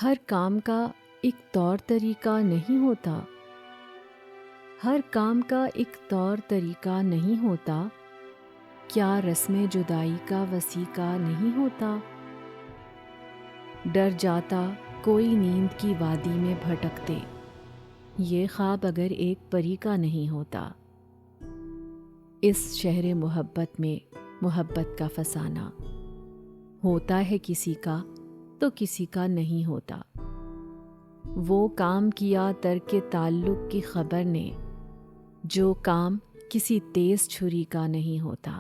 ہر کام کا ایک طور طریقہ نہیں ہوتا، ہر کام کا ایک طور طریقہ نہیں ہوتا، کیا رسم جدائی کا وسیقہ نہیں ہوتا؟ ڈر جاتا کوئی نیند کی وادی میں بھٹکتے، یہ خواب اگر ایک پری کا نہیں ہوتا۔ اس شہر محبت میں محبت کا فسانہ ہوتا ہے کسی کا تو کسی کا نہیں ہوتا۔ وہ کام کیا ترک تعلق کی خبر نے، جو کام کسی تیز چھری کا نہیں ہوتا۔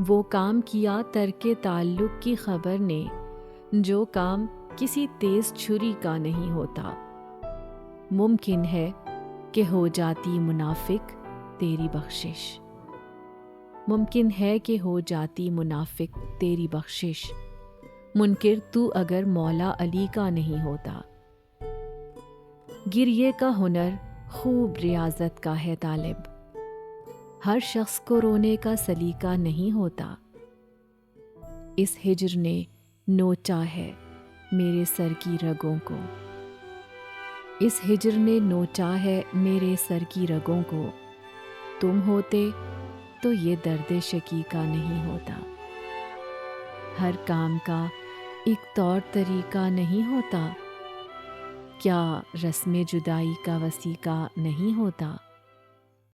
وہ کام کیا ترک تعلق کی خبر نے، جو کام کسی تیز چھری کا نہیں ہوتا۔ ممکن ہے کہ ہو جاتی منافق تیری بخشش، ممکن ہے کہ ہو جاتی منافق تیری بخشش، منکر تو اگر مولا علی کا نہیں ہوتا۔ گریے کا ہنر خوب ریاضت کا ہے طالب، ہر شخص کو رونے کا سلیقہ نہیں ہوتا۔ اس ہجر نے نوچا ہے میرے سر کی رگوں کو، اس ہجر نے نوچا ہے میرے سر کی رگوں کو، تم ہوتے تو یہ درد شقیقہ نہیں ہوتا۔ ہر کام کا ایک طور طریقہ نہیں ہوتا، کیا رسم جدائی کا وسیقہ نہیں ہوتا؟